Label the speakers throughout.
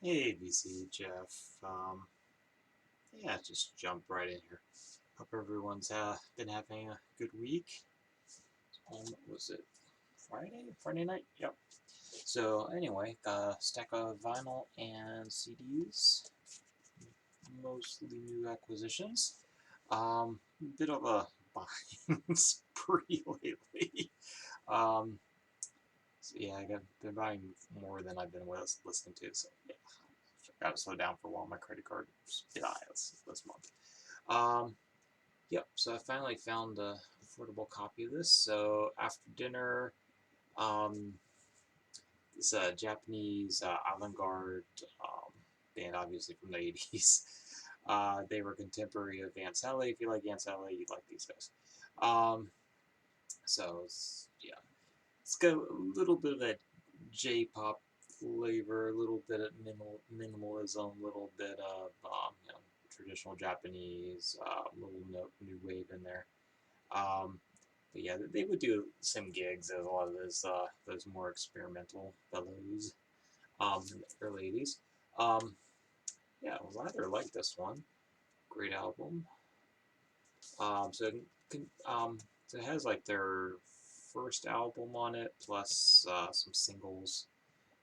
Speaker 1: Hey, VC Jeff. Yeah, just jump right in here. Hope everyone's been having a good week. What was it Friday? Friday night? Yep. So anyway, got a stack of vinyl and CDs, mostly new acquisitions. Bit of a buying spree lately. Um, so yeah, I got been buying more than I've been listening to. So yeah, got to slow down for a while. My credit card spit this month. Um, Yep, so I finally found a affordable copy of this. So after dinner, um, this Japanese avant-garde band, obviously from the 80s. They were contemporary of Van Sally. If you like Van Sally, you like these guys. Um, yeah, it's got a little bit of that J-pop flavor, a little bit of minimalism, a little bit of traditional Japanese, little new wave in there. Um, but yeah, they would do some gigs as a lot of those more experimental fellows in the early 80s. Um, yeah, I rather like this one. Great album. Um, so, it, so it has like their first album on it plus some singles.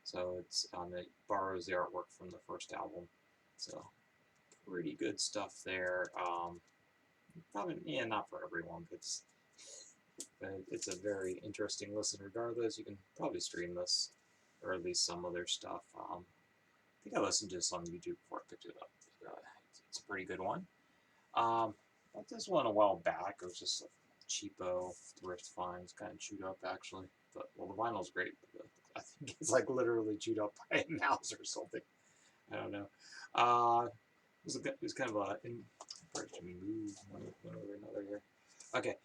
Speaker 1: So it borrows the artwork from the first album. So pretty good stuff there. Probably not for everyone, but it's a very interesting listen regardless. You can probably stream this, or at least some other stuff. I think I listened to this on YouTube before I picked it up. It's a pretty good one. Bought this one a while back. It was just a cheapo thrift find. It's kind of chewed up actually, but well, the vinyl's great. But I think it's like literally chewed up by a mouse or something. I don't know. It was kind of a. Should we move one over another here? Okay.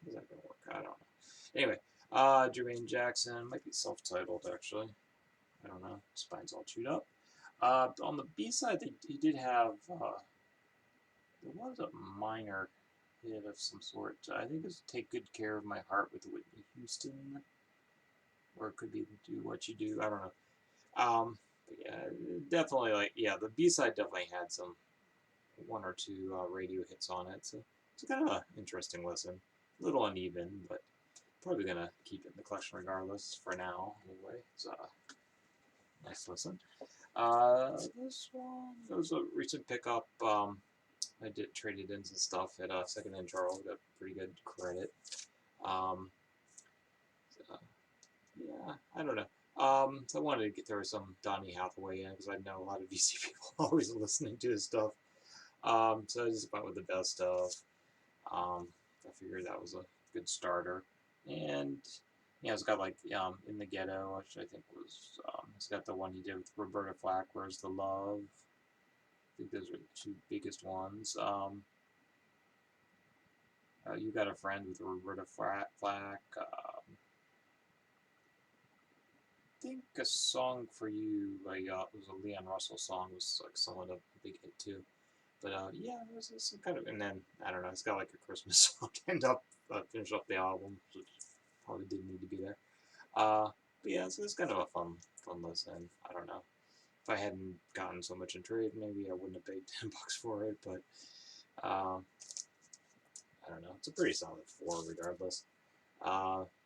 Speaker 1: Is that gonna work? I don't know. Anyway, Jermaine Jackson might be self-titled actually. I don't know. Spine's all chewed up. On the B side, he did have there was a minor hit of some sort. I think it's "Take Good Care of My Heart" with Whitney Houston, or it could be "Do What You Do." I don't know. But yeah, definitely the B side definitely had some one or two radio hits on it, so it's kind of an interesting listen. A little uneven, but probably gonna keep it in the collection regardless for now. Anyway, it's a nice listen. This one was a recent pickup. I did traded in some stuff at Second and Charles. Got pretty good credit. Um, uh, yeah, I don't know. So I wanted to get there some Donny Hathaway in because I know a lot of VC people always listening to his stuff. So I just went with the best of. Um, I figured that was a good starter. And it's got like In the Ghetto, which I think was it's got the one he did with Roberta Flack, Where's the Love? I think those are the two biggest ones. You Got a Friend with Roberta Flack. I think a song for you, like it was a Leon Russell song, was like somewhat of a big hit too. But yeah, it was some kind of, and then I don't know, it's got like a Christmas song to finish up the album, which probably didn't need to be there. But yeah, so it's kind of a fun listen. I don't know. If I hadn't gotten so much in trade, maybe I wouldn't have paid $10 for it. But uh, I don't know. It's a pretty solid four, regardless.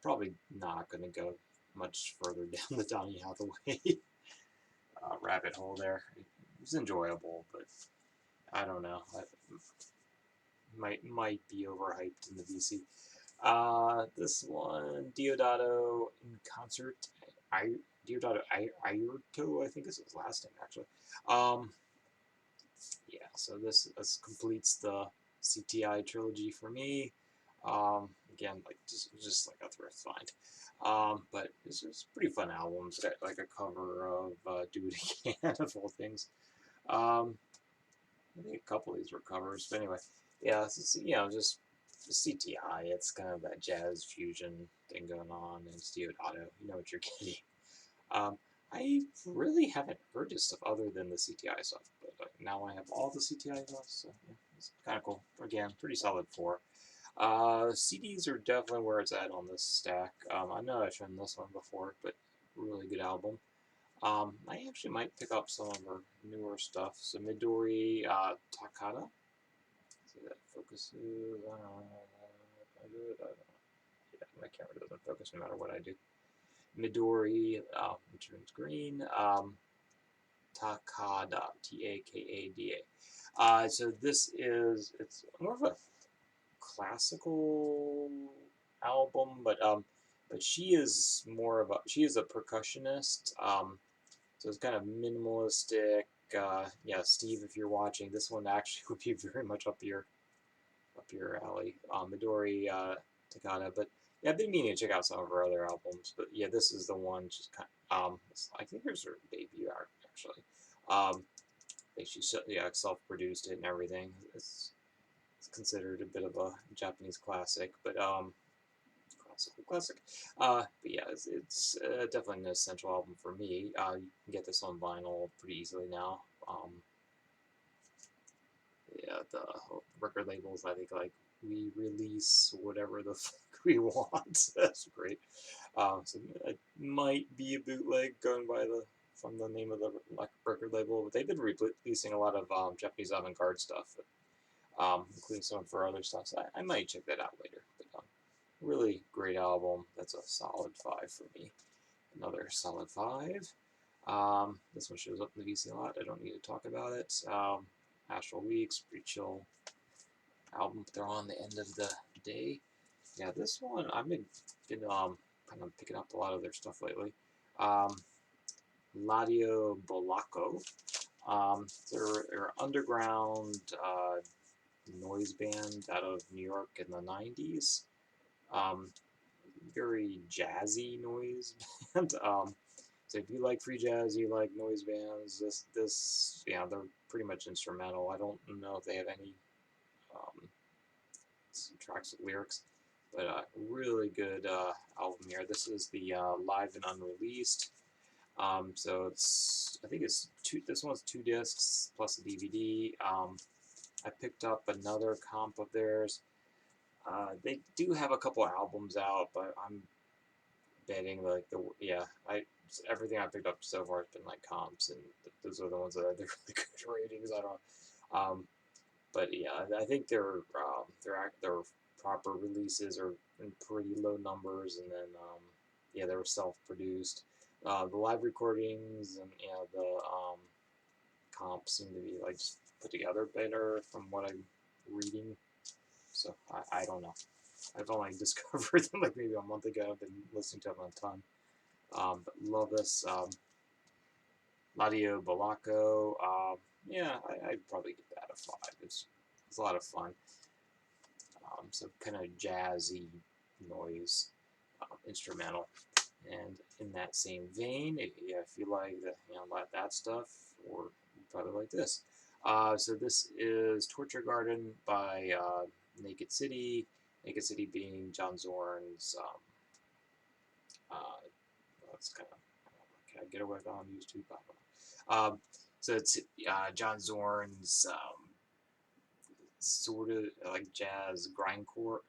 Speaker 1: Probably not gonna go much further down the Donny Hathaway rabbit hole there. It was enjoyable, but I don't know. I might be overhyped in the VC. This one, Deodato in concert. I Deodato Airto, I think is his last name actually. Um, yeah, so this completes the CTI trilogy for me. Again, like just like a thrift find. But it's a pretty fun album. It's got like a cover of "Do It Again" of all things. Um, I think a couple of these were covers, but anyway, yeah, it's, just CTI. It's kind of that jazz fusion thing going on, and it's Deodato. You know what you're getting. Um, I really haven't heard his stuff other than the CTI stuff, but now I have all the CTI stuff, so yeah, it's kind of cool. Again, pretty solid four. CDs are definitely where it's at on this stack. I know I've shown this one before, but really good album. I actually might pick up some of her newer stuff. So Midori, Takata. See that focuses. Yeah, my camera doesn't focus no matter what I do. Midori, turns green. Takada, Takada. So this is, it's more of a classical album, but she is more of a, she is a percussionist. So it's kind of minimalistic. Yeah, Steve, if you're watching, this one actually would be very much up your alley. Midori, Takata, but yeah, I've been meaning to check out some of her other albums, but yeah, this is the one. She's kind of, I think there's her debut art actually. I think she yeah, self-produced it and everything. It's considered a bit of a Japanese classic, but classic. But yeah, it's definitely an essential album for me. You can get this on vinyl pretty easily now. Yeah, the record labels, I think, like, we release whatever the fuck we want. That's great. So it might be a bootleg going by the from the name of the record label, but they've been releasing a lot of Japanese avant-garde stuff, including some for other stuff. So I might check that out later. But really great album. That's a solid 5 for me. Another solid 5. This one shows up in the VC a lot. I don't need to talk about it. Astral Weeks, pretty chill album. They're on the end of the day. Yeah, this one I've been kind of picking up a lot of their stuff lately. Ladio Bolaco. They're underground noise band out of New York in the 90s. Um, Very jazzy noise band. So if you like free jazz, you like noise bands, yeah, they're pretty much instrumental. I don't know if they have any tracks with lyrics, but really good album here. This is the live and unreleased. So I think it's two. This one's 2 discs plus a DVD. I picked up another comp of theirs. They do have a couple albums out, but I'm betting like everything I picked up so far has been like comps, and those are the ones that have the really good ratings. I don't. But yeah, I think their proper releases are in pretty low numbers, and then yeah, they were self-produced. The live recordings and the comps seem to be like just put together better from what I'm reading. So I don't know. I've only discovered them like maybe a month ago. I've been listening to them a ton. But love this. Ladio Balaco. Yeah, I'd probably give that a 5. It's a lot of fun. So kind of jazzy noise, instrumental. And in that same vein, if you like like that stuff, or you probably like this. So this is Torture Garden by Naked City. Naked City being John Zorn's. That's kind of, can I get away with that on YouTube? I don't know. So it's John Zorn's sort of like jazz grindcore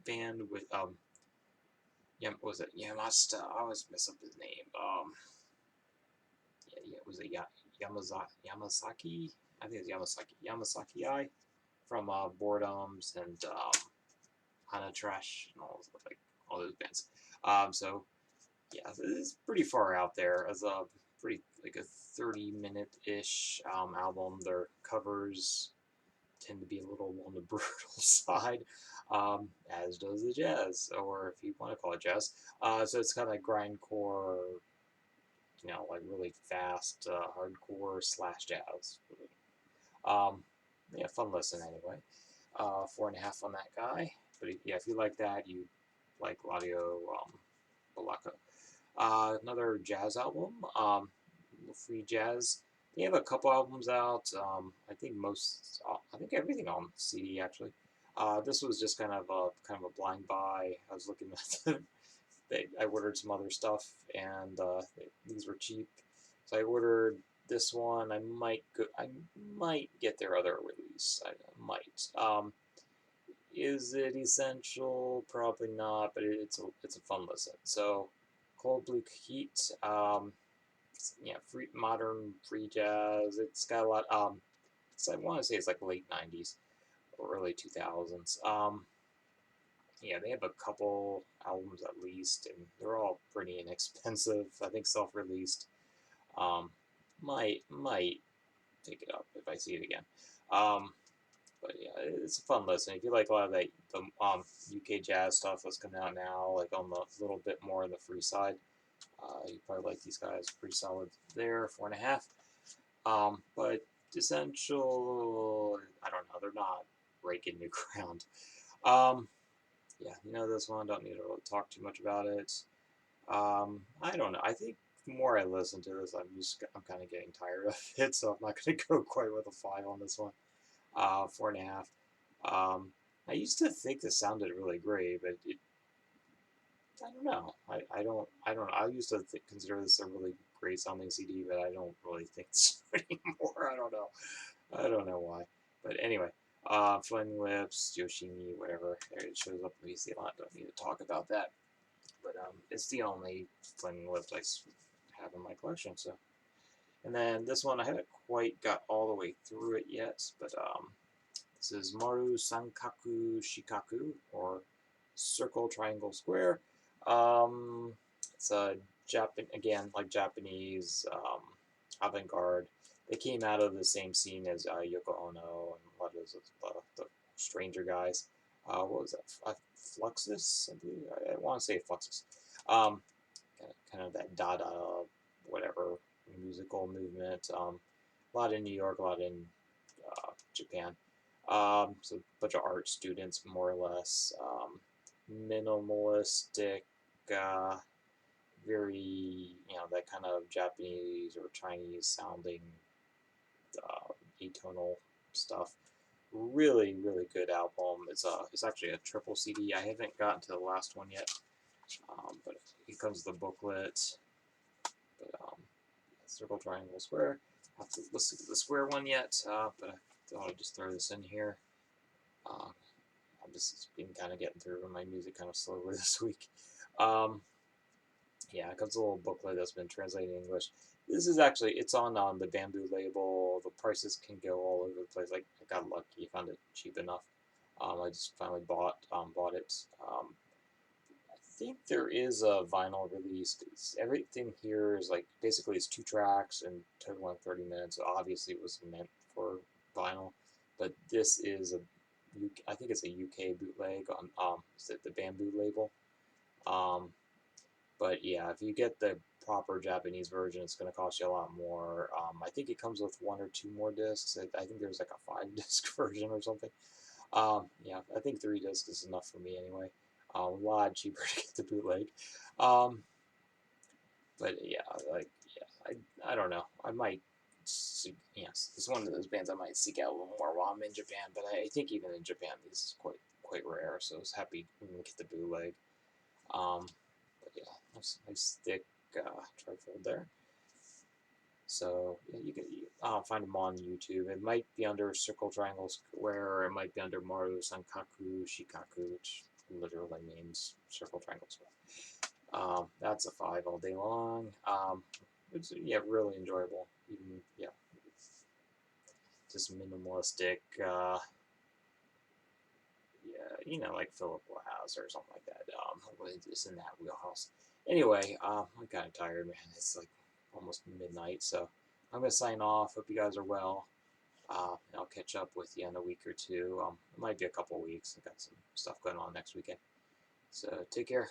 Speaker 1: band with what was it, Yamasta? I always mess up his name. Was it Yamasaki? I think it's Yamasaki I from Boredoms and Hana Trash and all those bands. So yeah, it's pretty far out there as a pretty like a 30-minute-ish album. Their covers tend to be a little on the brutal side, as does the jazz, or if you want to call it jazz. So it's kind of like grindcore, like really fast hardcore slash jazz. Yeah, fun listen anyway. 4.5 on that guy. But yeah, if you like that, you like Ladio Balaco. Another jazz album, free jazz. They have a couple albums out. I think everything on CD actually. This was just kind of a blind buy. I was looking at I ordered some other stuff, and these were cheap, so I ordered this one. I might get their other release. I might. Is it essential? Probably not, but it's a fun listen. So, Cold Blue Heat. yeah, modern free jazz. It's got a lot. So I want to say it's like late '90s or early 2000s. Yeah, they have a couple albums at least, and they're all pretty inexpensive. I think self-released. Um, might pick it up if I see it again. Um, but yeah, it's a fun listen. If you like a lot of the UK jazz stuff that's coming out now, like on the little bit more on the free side, you probably like these guys. Pretty solid there, 4.5. But Essential, I don't know. They're not breaking new ground. Um, yeah, this one. Don't need to really talk too much about it. I don't know. I think the more I listen to this, I'm kind of getting tired of it. So I'm not going to go quite with a 5 on this one. 4.5. Um, I used to think this sounded really great, but I don't know. I don't know. I used to consider this a really great sounding CD, but I don't really think so anymore. I don't know why. But anyway, Flaming Lips, Yoshimi, whatever. It shows up in VC a lot. Don't need to talk about that. But it's the only Flaming Lips I have in my collection. So, and then this one I haven't quite got all the way through it yet, but this is Maru Sankaku Shikaku, or Circle, Triangle, Square. It's a again, like Japanese avant-garde. They came out of the same scene as Yoko Ono and what is it, the Stranger guys. What was that? Fluxus, I believe. I want to say Fluxus. Um, kind of that Dada, whatever, musical movement. A lot in New York, a lot in Japan. So a bunch of art students, more or less. Minimalistic, uh, very, that kind of Japanese or Chinese sounding atonal stuff. Really, really good album. It's actually a triple CD. I haven't gotten to the last one yet, but it comes with the booklet. But Circle, Triangle, Square. I have to listen to the square one yet, but I thought I'd just throw this in here. I've just been kind of getting through my music kind of slowly this week. Yeah, it comes a little booklet that's been translated in English. This is actually, it's on the Bamboo label. The prices can go all over the place. Like, I got lucky, found it cheap enough. I just finally bought it. I think there is a vinyl released. Everything here is like, basically it's 2 tracks and total length 30 minutes. So obviously it was meant for vinyl, but this is I think it's a UK bootleg on the Bamboo label. But yeah, if you get the proper Japanese version, it's going to cost you a lot more. I think it comes with 1 or 2 more discs. I think there's like a 5-disc version or something. Yeah, I think 3 discs is enough for me anyway. A lot cheaper to get the bootleg. But yeah, I don't know. I might, yes, it's one of those bands I might seek out a little more while I'm in Japan. But I think even in Japan, this is quite rare. So I was happy to get the bootleg. But yeah, nice thick trifold there. So yeah, you can find them on YouTube. It might be under Circle, Triangle, Square, or it might be under Maru Sankaku Shikaku, which literally means Circle, Triangle, Square. That's a 5 all day long. It's really enjoyable. Even just minimalistic. Like Philip Glass or something like that. It's in that wheelhouse. Anyway, I'm kind of tired, man. It's like almost midnight, so I'm gonna sign off. Hope you guys are well. I'll catch up with you in a week or two. It might be a couple weeks. I got some stuff going on next weekend. So take care.